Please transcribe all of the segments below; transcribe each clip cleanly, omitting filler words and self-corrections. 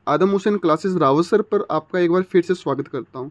आदम Hussain classes Rawsar पर आपका एक बार फिर से स्वागत करता हूं।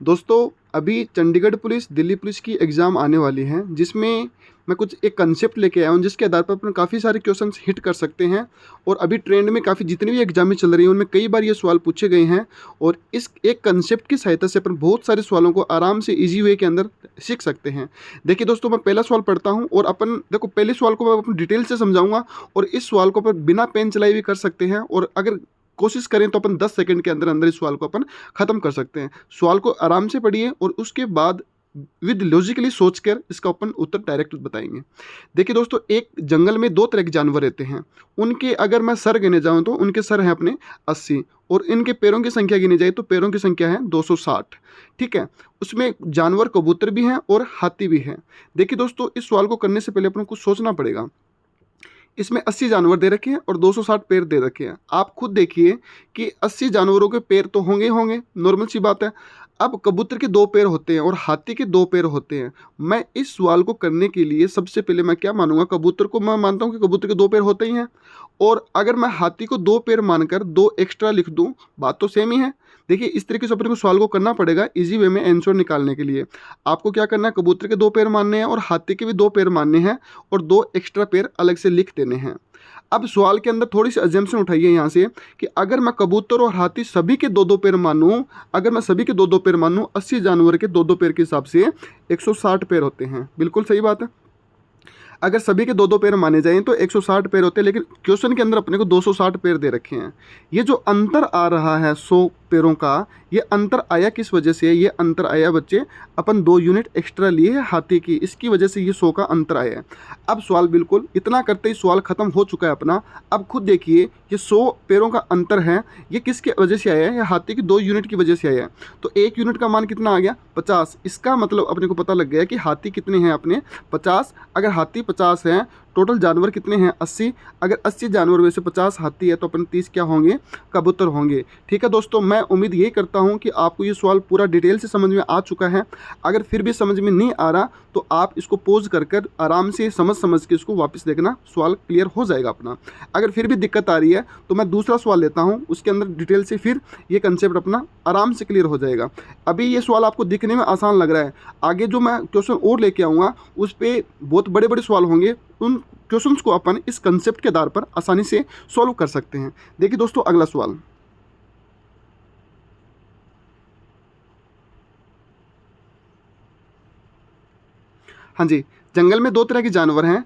दोस्तों, अभी चंडीगढ़ पुलिस, दिल्ली पुलिस की एग्ज़ाम आने वाली है, जिसमें मैं कुछ एक कंसेप्ट लेके आया हूं, जिसके आधार पर अपन काफ़ी सारे क्वेश्चंस हिट कर सकते हैं। और अभी ट्रेंड में काफ़ी जितनी भी एग्जामें चल रही हैं उनमें कई बार ये सवाल पूछे गए हैं, और इस एक कंसेप्ट की सहायता से अपन बहुत सारे सवालों को आराम से ईजी वे के अंदर सीख सकते हैं। देखिए दोस्तों, मैं पहला सवाल पढ़ता हूँ और अपन देखो, पहले सवाल को मैं अपन डिटेल से समझाऊंगा, और इस सवाल को अपन बिना पेन चलाए भी कर सकते हैं, और अगर कोशिश करें तो अपन 10 सेकंड के अंदर अंदर इस सवाल को अपन खत्म कर सकते हैं। सवाल को आराम से पढ़िए और उसके बाद विद लॉजिकली सोचकर इसका अपन उत्तर डायरेक्ट बताएंगे। देखिए दोस्तों, एक जंगल में दो तरह के जानवर रहते हैं। उनके अगर मैं सर गिने जाऊं तो उनके सर हैं अपने 80, और इनके पैरों की संख्या गिनी जाए तो पैरों की संख्या है 260। ठीक है, उसमें जानवर कबूतर भी हैं और हाथी भी हैं। देखिए दोस्तों, इस सवाल को करने से पहले अपन को सोचना पड़ेगा। इसमें 80 जानवर दे रखे हैं और 260 पैर दे रखे हैं। आप खुद देखिए कि 80 जानवरों के पैर तो होंगे होंगे, नॉर्मल सी बात है। अब कबूतर के 2 पैर होते हैं और हाथी के 2 पैर होते हैं। मैं इस सवाल को करने के लिए सबसे पहले मैं क्या मानूंगा, कबूतर को मैं मानता हूं कि कबूतर के 2 पैर होते ही हैं, और अगर मैं हाथी को 2 पैर मानकर 2 एक्स्ट्रा लिख दूं, बात तो सेम ही है। देखिए, इस तरीके से अपने को सवाल को करना पड़ेगा इजी वे में आंसर निकालने के लिए। आपको क्या करना है, कबूतर के 2 पैर मानने हैं और हाथी के भी 2 पैर मानने हैं, और 2 एक्स्ट्रा पैर अलग से लिख देने हैं। अब सवाल के अंदर थोड़ी सी अजम्पशन उठाइए यहाँ से कि अगर मैं कबूतर और हाथी सभी के 2-2 पैर मानूं, अगर मैं सभी के 2-2 पैर मानूं, 80 जानवर के 2-2 पैर के हिसाब से 160 पैर होते हैं। बिल्कुल सही बात है। अगर सभी के 2-2 पैर माने जाएं तो 160 पैर होते हैं, लेकिन क्वेश्चन के अंदर अपने को 260 पैर दे रखे हैं। ये जो अंतर आ रहा है 100 पैरों का, ये अंतर आया किस वजह से? ये अंतर आया बच्चे, अपन 2 यूनिट एक्स्ट्रा लिए हैं हाथी की, इसकी वजह से ये 100 का अंतर आया है। अब सवाल बिल्कुल इतना करते ही सवाल खत्म हो चुका है अपना। अब खुद देखिए, ये 100 पैरों का अंतर है, ये किसकी वजह से आया है? ये हाथी की 2 यूनिट की वजह से आया है। तो 1 यूनिट का मान कितना आ गया? 50। इसका मतलब अपने को पता लग गया कि हाथी कितने हैं अपने? 50। अगर हाथी 50 हैं, टोटल जानवर कितने हैं? 80। अगर 80 जानवर में से 50 हाथी है तो अपन 30 क्या होंगे? कबूतर होंगे। ठीक है दोस्तों, मैं उम्मीद यही करता हूं कि आपको ये सवाल पूरा डिटेल से समझ में आ चुका है। अगर फिर भी समझ में नहीं आ रहा तो आप इसको पॉज कर कर आराम से समझ के इसको वापस देखना, सवाल क्लियर हो जाएगा अपना। अगर फिर भी दिक्कत आ रही है तो मैं दूसरा सवाल लेता हूँ, उसके अंदर डिटेल से फिर ये कंसेप्ट अपना आराम से क्लियर हो जाएगा। अभी ये सवाल आपको दिखने में आसान लग रहा है, आगे जो मैं क्वेश्चन और लेके आऊँगा उस पर बहुत बड़े बड़े सवाल होंगे। उन क्वेश्चंस को अपन इस कंसेप्ट के आधार पर आसानी से सॉल्व कर सकते हैं। देखिए दोस्तों, अगला सवाल। हाँ जी, जंगल में 2 तरह के जानवर हैं।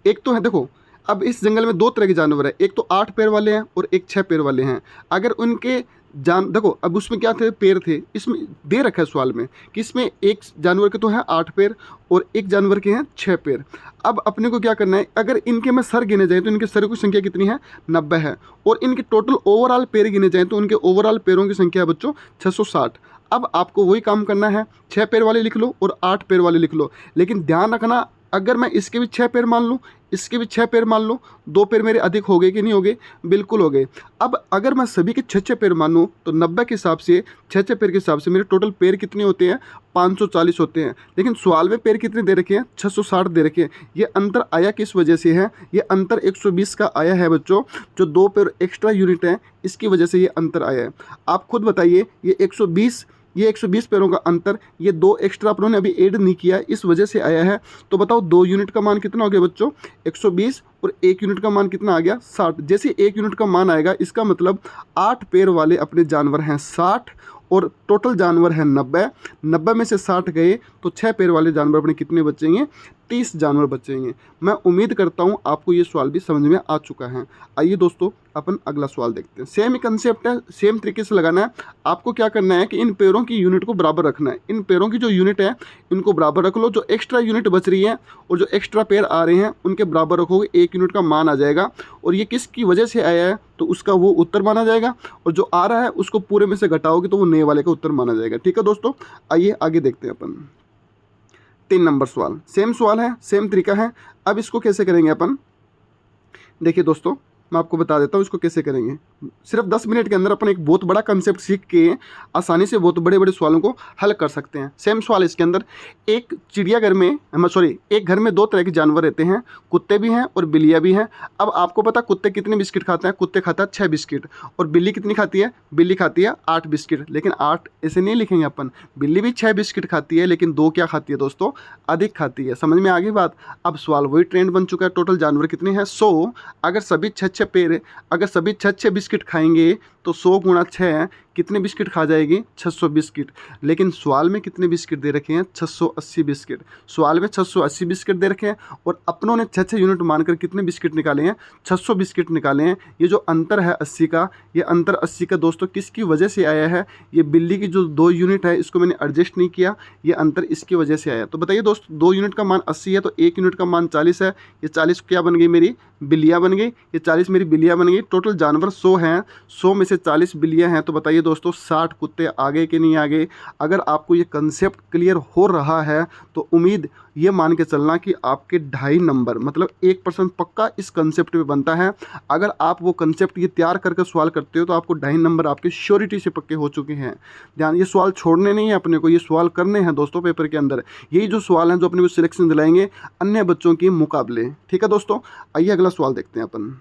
एक तो है, देखो, अब इस जंगल में 2 तरह के जानवर हैं, एक तो 8 पैर वाले हैं और एक 6 पैर वाले हैं। अगर उनके देखो, अब उसमें क्या थे? पैर थे। इसमें दे रखा है सवाल में कि इसमें एक जानवर के तो हैं 8 पैर और एक जानवर के हैं 6 पैर। अब अपने को क्या करना है, अगर इनके में सर गिने जाए तो इनके सर की संख्या कितनी है? 90 है, और इनके टोटल ओवरऑल पैर गिने जाए तो उनके ओवरऑल पैरों की संख्या है बच्चों 660। अब आपको वही काम करना है, 6 पैर वाले लिख लो और 8 पैर वाले लिख लो, लेकिन ध्यान रखना, अगर मैं इसके भी 6 पैर मान लूँ, इसके भी 6 पैर मान लो, 2 पैर मेरे अधिक हो गए कि नहीं हो गए? बिल्कुल हो गए। अब अगर मैं सभी के 6-6 पैर मानूँ तो 90 के हिसाब से, 6-6 पैर के हिसाब से मेरे टोटल पैर कितने होते हैं? 540 होते हैं। लेकिन सवाल में पैर कितने दे रखे हैं? 660 दे रखे हैं। ये अंतर आया किस वजह से है? ये अंतर 120 का आया है बच्चों, जो 2 पैर एक्स्ट्रा यूनिट है इसकी वजह से ये अंतर आया है। आप खुद बताइए, ये 120 पैरों का अंतर, ये 2 एक्स्ट्रा अपनों ने अभी ऐड नहीं किया, इस वजह से आया है। तो बताओ 2 यूनिट का मान कितना हो गया बच्चों? 120, और 1 यूनिट का मान कितना आ गया? 60। जैसे 1 यूनिट का मान आएगा, इसका मतलब 8 पैर वाले अपने जानवर हैं 60 और टोटल जानवर है 90 में से 60 गए तो 6 पैर वाले जानवर अपने कितने बचेंगे? 30 जानवर बचेंगे। मैं उम्मीद करता हूँ आपको ये सवाल भी समझ में आ चुका है। आइए दोस्तों, अपन अगला सवाल देखते हैं। सेम ही कंसेप्ट है, सेम तरीके से लगाना है। आपको क्या करना है कि इन पैरों की यूनिट को बराबर रखना है। इन पैरों की जो यूनिट है इनको बराबर रख लो, जो एक्स्ट्रा यूनिट बच रही है और जो एक्स्ट्रा पैर आ रहे हैं उनके बराबर रखोगे, 1 यूनिट का मान आ जाएगा, और ये किसकी वजह से आया है तो उसका वो उत्तर माना जाएगा, और जो आ रहा है उसको पूरे में से घटाओगे तो वो नए वाले का उत्तर माना जाएगा। ठीक है दोस्तों, आइए आगे देखते हैं अपन। 3 नंबर सवाल, सेम सवाल है, सेम तरीका है। अब इसको कैसे करेंगे अपन? देखिए दोस्तों, मैं आपको बता देता हूँ इसको कैसे करेंगे। सिर्फ 10 मिनट के अंदर अपन एक बहुत बड़ा कंसेप्ट सीख के आसानी से बहुत बड़े बड़े सवालों को हल कर सकते हैं। सेम सवाल इसके अंदर, एक चिड़ियाघर में एक घर में 2 तरह के जानवर रहते हैं, कुत्ते भी हैं और बिल्लियाँ भी हैं। अब आपको पता कुत्ते कितने बिस्किट खाते हैं? कुत्ते खाता है 6 बिस्किट। और बिल्ली कितनी खाती है? बिल्ली खाती है 8 बिस्किट। लेकिन 8 ऐसे नहीं लिखेंगे अपन, बिल्ली भी 6 बिस्किट खाती है, लेकिन 2 क्या खाती है दोस्तों? अधिक खाती है। समझ में आ गई बात? अब सवाल वही ट्रेंड बन चुका है, टोटल जानवर कितने हैं? 100। अगर सभी 6-6 पेड़, अगर सभी 6-6 बिस्किट खाएंगे तो 100 गुणा 6 कितने बिस्किट खा जाएगी? 600 बिस्किट। लेकिन सवाल में कितने बिस्किट दे रखे हैं? 680 बिस्किट। सवाल में 680 बिस्किट दे रखे हैं और अपनों ने 6-6 यूनिट मानकर कितने बिस्किट निकाले हैं? 600 बिस्किट निकाले हैं। ये जो अंतर है 80 का, ये अंतर 80 का दोस्तों किसकी वजह से आया है? ये बिल्ली की जो 2 यूनिट है इसको मैंने एडजस्ट नहीं किया, ये अंतर इसकी वजह से आया। तो बताइए दोस्तों, 2 यूनिट का मान 80 है तो 1 यूनिट का मान 40 है। ये 40 क्या बन गई? मेरी बिल्लियाँ बन गई। ये 40 मेरी बिल्लियाँ बन गई। टोटल जानवर 100 हैं, 100 में से 40 बिल्लियाँ हैं। तो बताइए दोस्तों 60 कुत्ते आ गए कि नहीं आ गए? अगर आपको ये कंसेप्ट क्लियर हो रहा है तो उम्मीद ये मान के चलना कि आपके 2.5 नंबर मतलब 1% पक्का इस कंसेप्ट पे बनता है। अगर आप वो कंसेप्ट ये तैयार करके सवाल करते हो तो आपको 2.5 नंबर आपके श्योरिटी से पक्के हो चुके हैं। ध्यान, ये सवाल छोड़ने नहीं है अपने को, ये सवाल करने हैं दोस्तों पेपर के अंदर। यही जो सवाल हैं जो अपने को सिलेक्शन दिलाएंगे अन्य बच्चों के मुकाबले। ठीक है दोस्तों, आइए अगला सवाल देखते हैं अपन।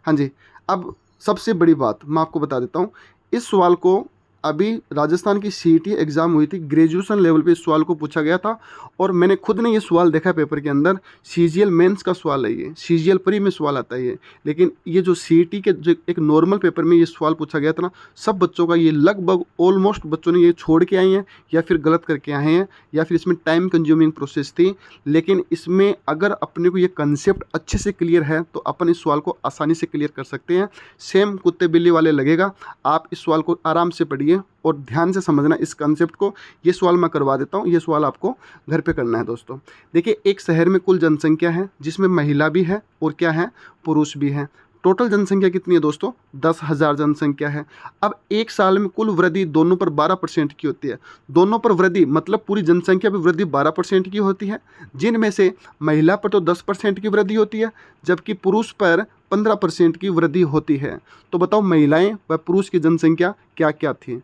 हाँ जी, अब सबसे बड़ी बात मैं आपको बता देता हूँ। इस सवाल को अभी राजस्थान की सीईटी एग्ज़ाम हुई थी, ग्रेजुएशन लेवल पे इस सवाल को पूछा गया था और मैंने खुद ने ये सवाल देखा पेपर के अंदर। सीजीएल मेंस का सवाल है ये, सीजीएल प्री में सवाल आता है ये। लेकिन ये जो सीईटी के जो एक नॉर्मल पेपर में ये सवाल पूछा गया था ना, सब बच्चों का ये लगभग ऑलमोस्ट बच्चों ने ये छोड़ के आए हैं या फिर गलत करके आए हैं या फिर इसमें टाइम कंज्यूमिंग प्रोसेस थी। लेकिन इसमें अगर अपने को ये कंसेप्ट अच्छे से क्लियर है तो अपन इस सवाल को आसानी से क्लियर कर सकते हैं। सेम कुत्ते बिल्ली वाले लगेगा। आप इस सवाल को आराम से पढ़िए और ध्यान से समझना इस कंसेप्ट को। ये सवाल मैं करवा देता हूँ, ये सवाल आपको घर पे करना है दोस्तों। देखिए, एक शहर में कुल जनसंख्या है जिसमें महिला भी है और क्या है? पुरुष भी है। टोटल जनसंख्या कितनी है दोस्तों? 10,000 जनसंख्या है। अब एक साल में कुल वृद्धि दोनों पर 12% की होती है। दोनों पर वृद्धि मतलब पूरी जनसंख्या पर वृद्धि 12% की होती है, जिनमें से महिला पर तो 10% की वृद्धि होती है जबकि पुरुष पर 15% की वृद्धि होती है। तो बताओ महिलाएं व पुरुष की जनसंख्या क्या क्या थी?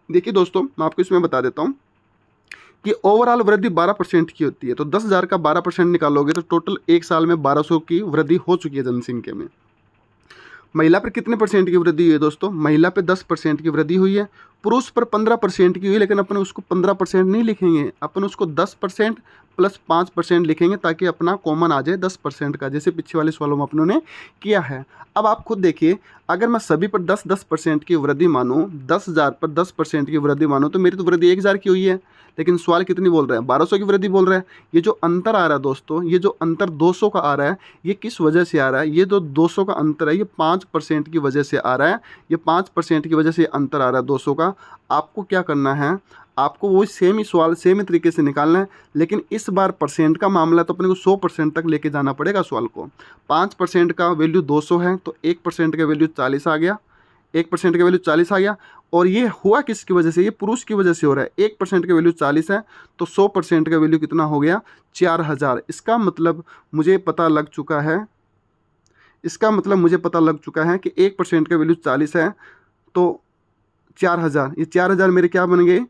देखिए दोस्तों, मैं आपको इसमें बता देता हूँ कि ओवरऑल वृद्धि 12% की होती है। तो 10,000 का 12% निकालोगे तो टोटल एक साल में 1200 की वृद्धि हो चुकी है जनसंख्या में। महिला पर कितने परसेंट की वृद्धि हुई है दोस्तों? महिला पे 10% की वृद्धि हुई है। पुरुष पर 15% की हुई, लेकिन अपन उसको 15% नहीं लिखेंगे, अपन उसको 10% प्लस 5% लिखेंगे ताकि अपना कॉमन आ जाए 10% का, जैसे पीछे वाले सवालों में अपनों ने किया है। अब आप खुद देखिए, अगर मैं सभी पर 10% की वृद्धि मानूँ, 10,000 पर 10% की वृद्धि मानूँ तो मेरी तो वृद्धि 1,000 की हुई है। लेकिन सवाल कितनी बोल रहा है? 1200 की वृद्धि बोल रहा है। ये जो अंतर आ रहा है दोस्तों, ये जो अंतर 200 का आ रहा है, ये किस वजह से आ रहा है? ये जो 200 का अंतर है ये 5% की वजह से आ रहा है। ये 5% की वजह से अंतर आ रहा है 200 का। आपको क्या करना है? आपको वही सेम ही सवाल सेम ही तरीके से निकालना है, लेकिन इस बार परसेंट का मामला तो अपने को 100% तक लेके जाना पड़ेगा सवाल को। 5% का वैल्यू 200 है तो 1% का वैल्यू 40 आ गया। 1% का वैल्यू 40 आ गया। और ये हुआ किसकी वजह से? ये पुरुष की वजह से हो रहा है। 1% का वैल्यू 40 है तो 100% का वैल्यू कितना हो गया? 4000। इसका मतलब मुझे पता लग चुका है, इसका मतलब मुझे पता लग चुका है कि 1% का वैल्यू 40 है तो 4000। ये 4000 मेरे क्या बन गए?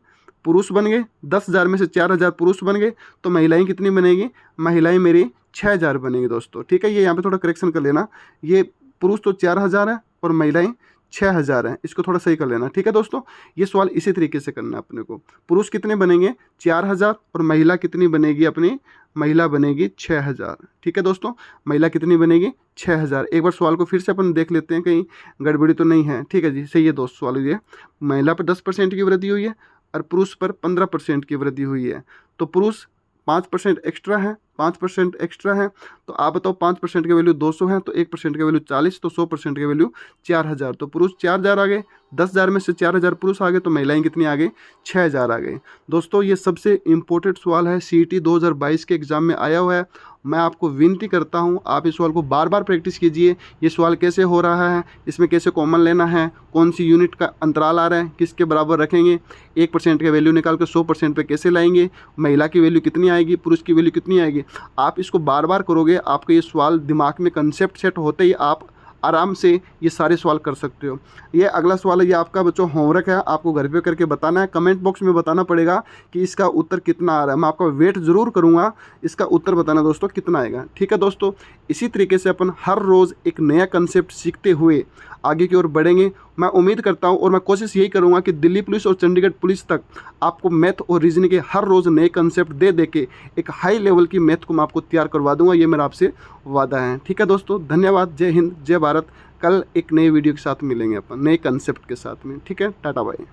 पुरुष बन गए। 10,000 में से 4000 पुरुष बन गए तो महिलाएं कितनी बनेगी? महिलाएं मेरी 6000 बनेगी दोस्तों। ठीक है, ये यहाँ पे थोड़ा करेक्शन कर लेना। ये पुरुष तो 4000 है और महिलाएं 6000 हैं, इसको थोड़ा सही कर लेना। ठीक है दोस्तों, ये सवाल इसी तरीके से करना है अपने को। पुरुष कितने बनेंगे? 4000 और महिला कितनी बनेगी अपनी? महिला बनेगी 6000। ठीक है दोस्तों, महिला कितनी बनेगी? 6000। एक बार सवाल को फिर से अपन देख लेते हैं, कहीं गड़बड़ी तो नहीं है। ठीक है जी, सही है दोस्त सवाल। ये महिला पर 10% की वृद्धि हुई है और पुरुष पर 15% की वृद्धि हुई है। तो पुरुष 5% एक्स्ट्रा है, 5% एक्स्ट्रा है। तो आप बताओ 5% का वैल्यू 200 है तो 1% का वैल्यू 40, तो 100% का वैल्यू 4000। तो पुरुष 4000 आ गए। 10,000 में से 4000 पुरुष आ गए तो महिलाएं कितनी आ गई? 6000 आ गई। दोस्तों, ये सबसे इम्पोर्टेंट सवाल है, सीईटी 2022 के एग्ज़ाम में आया हुआ है। मैं आपको विनती करता हूं, आप इस सवाल को बार बार प्रैक्टिस कीजिए। ये सवाल कैसे हो रहा है, इसमें कैसे कॉमन लेना है, कौन सी यूनिट का अंतराल आ रहा है, किसके बराबर रखेंगे, 1% का वैल्यू निकाल कर 100% पे कैसे लाएंगे, महिला की वैल्यू कितनी आएगी, पुरुष की वैल्यू कितनी आएगी। आप इसको बार बार करोगे, आपको ये सवाल दिमाग में कंसेप्ट सेट होते ही आप आराम से ये सारे सवाल कर सकते हो। ये अगला सवाल है, ये आपका बच्चों होमवर्क है, आपको घर पे करके बताना है। कमेंट बॉक्स में बताना पड़ेगा कि इसका उत्तर कितना आ रहा है। मैं आपका वेट ज़रूर करूँगा, इसका उत्तर बताना दोस्तों कितना आएगा। ठीक है दोस्तों, इसी तरीके से अपन हर रोज़ एक नया कंसेप्ट सीखते हुए आगे की ओर बढ़ेंगे। मैं उम्मीद करता हूं और मैं कोशिश यही करूंगा कि दिल्ली पुलिस और चंडीगढ़ पुलिस तक आपको मैथ और रीजनिंग के हर रोज़ नए कंसेप्ट दे के एक हाई लेवल की मैथ को मैं आपको तैयार करवा दूंगा। ये मेरा आपसे वादा है। ठीक है दोस्तों, धन्यवाद। जय हिंद, जय भारत। कल एक नए वीडियो के साथ मिलेंगे अपन, नए कंसेप्ट के साथ में। ठीक है, टाटा बाय।